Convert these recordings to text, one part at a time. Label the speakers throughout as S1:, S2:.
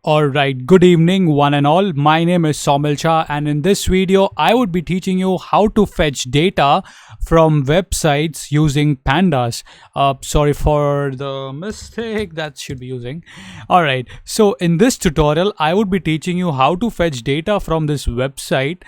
S1: Alright, good evening one and all. My name is Somil Shah, and in this video I would be teaching you how to fetch data from websites using Pandas. Sorry for the mistake that should be using. Alright, so in this tutorial I would be teaching you how to fetch data from this website.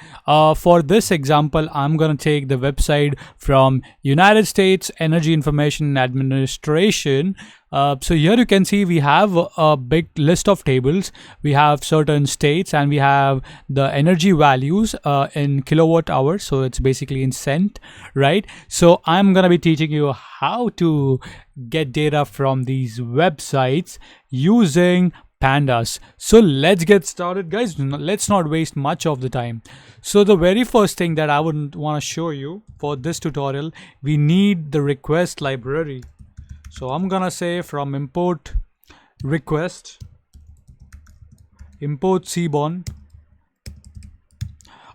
S1: For this example, I'm gonna take the website from United States Energy Information Administration. So here you can see we have a big list of tables. We have certain states and we have the energy values in kilowatt hours. So it's basically in cent, right? So I'm going to be teaching you how to get data from these websites using Pandas. So let's get started, guys. Let's not waste much of the time. So the very first thing that I would want to show you for this tutorial, we need the request library. So I'm gonna say from import request, import Cbon.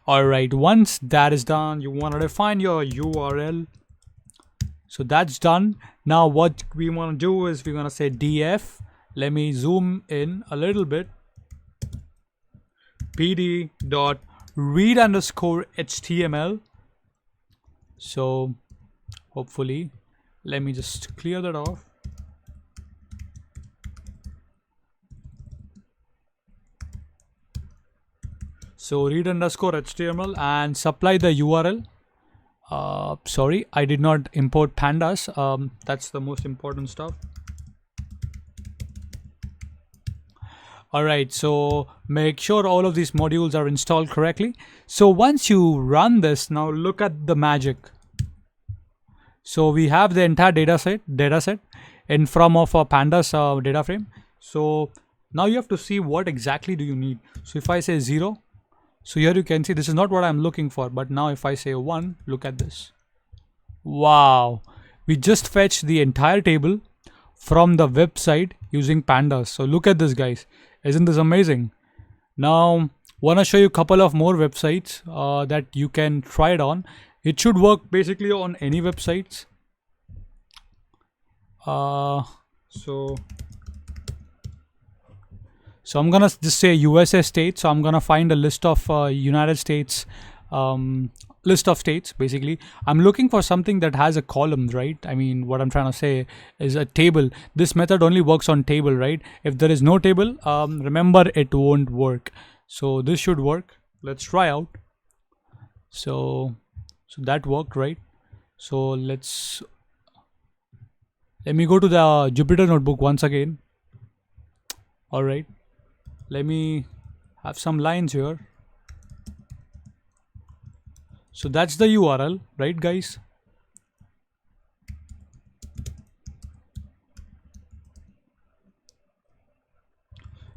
S1: Alright, once that is done, you want to define your URL. So that's done. Now what we want to do is we're gonna say df. Let me zoom in a little bit. pd dot read underscore html. So hopefully, let me just clear that off. So read underscore HTML and supply the URL. Sorry, I did not import pandas. That's the most important stuff. Alright, so make sure all of these modules are installed correctly. So once you run this, now look at the magic. So we have the entire dataset in form of a pandas data frame. So now you have to see what exactly do you need. So if I say 0, so here you can see this is not what I'm looking for, but now if I say 1, look at this. Wow, we just fetched the entire table from the website using Pandas. So look at this, guys. Isn't this amazing? Now want to show you a couple of more websites that you can try it on. It should work basically on any websites. So I'm gonna just say USA state. So I'm gonna find a list of United States, list of states. Basically, I'm looking for something that has a column, right? I mean, what I'm trying to say is a table. This method only works on table, right? If there is no table, remember it won't work. So this should work. Let's try out. So that worked, right? So let me go to the Jupyter notebook once again. All right, let me have some lines here. So that's the URL, right, guys?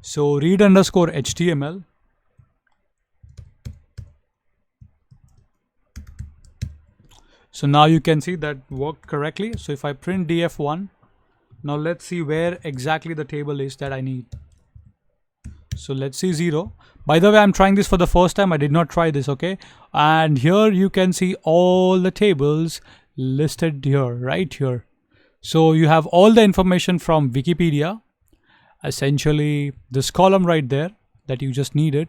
S1: So read underscore HTML. So now you can see that worked correctly. So if I print df1, now let's see where exactly the table is that I need. So let's see 0. By the way, I'm trying this for the first time. I did not try this, okay? And here you can see all the tables listed here, right here. So you have all the information from Wikipedia. Essentially, this column right there that you just needed.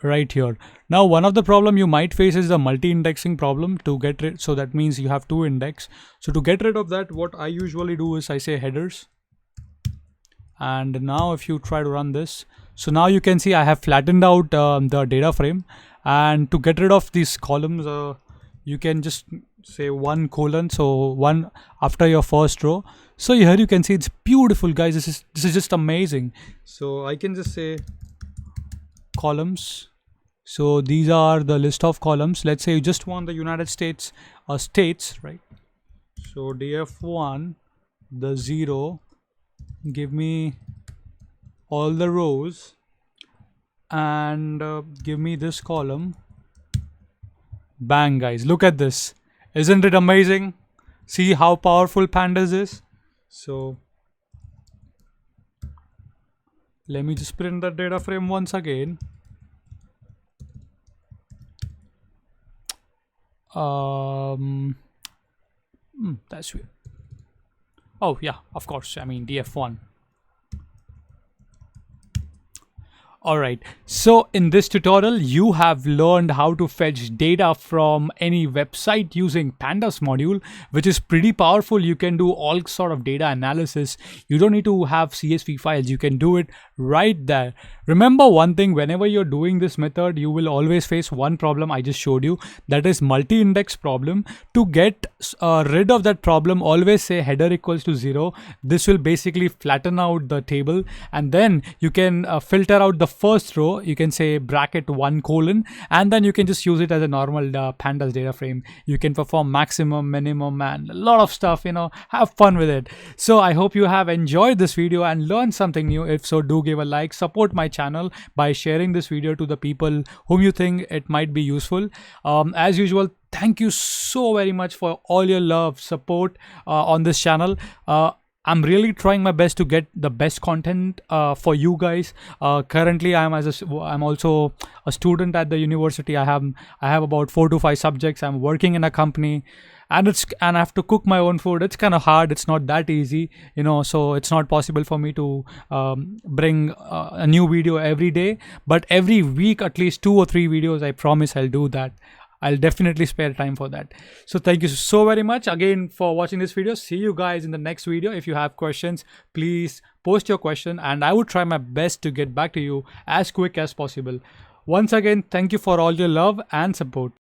S1: Right here. Now one of the problem you might face is the multi-indexing problem to get rid. So that means you have 2 index. So to get rid of that, what I usually do is I say headers. And now if you try to run this, so now you can see I have flattened out the data frame. And to get rid of these columns, you can just say 1 colon. So 1 after your first row. So here you can see it's beautiful, guys. This is just amazing. So I can just say columns. So these are the list of columns. Let's say you just want the United States states, right? So df1, the 0, give me all the rows and give me this column. Bang, guys, look at this. Isn't it amazing? See how powerful Pandas is. So let me just print the data frame once again. That's weird. Oh yeah, of course. I mean df1. Alright, so in this tutorial, you have learned how to fetch data from any website using Pandas module, which is pretty powerful. You can do all sort of data analysis. You don't need to have CSV files. You can do it right there. Remember one thing, whenever you're doing this method, you will always face one problem I just showed you, that is multi-index problem. To get rid of that problem, always say header equals to 0. This will basically flatten out the table, and then you can filter out the first row. You can say bracket 1 colon, and then you can just use it as a normal pandas data frame. You can perform maximum, minimum, and a lot of stuff, have fun with it. So I hope you have enjoyed this video and learned something new. If so, do give a like, support my channel by sharing this video to the people whom you think it might be useful. As usual, thank you so very much for all your love, support on this channel. I'm really trying my best to get the best content for you guys. Currently, I'm also a student at the university. I have about 4 to 5 subjects. I'm working in a company, and I have to cook my own food. It's kind of hard. It's not that easy, so it's not possible for me to bring a new video every day. But every week, at least 2 or 3 videos, I promise I'll do that. I'll definitely spare time for that. So thank you so very much again for watching this video. See you guys in the next video. If you have questions, please post your question, and I will try my best to get back to you as quick as possible. Once again, thank you for all your love and support.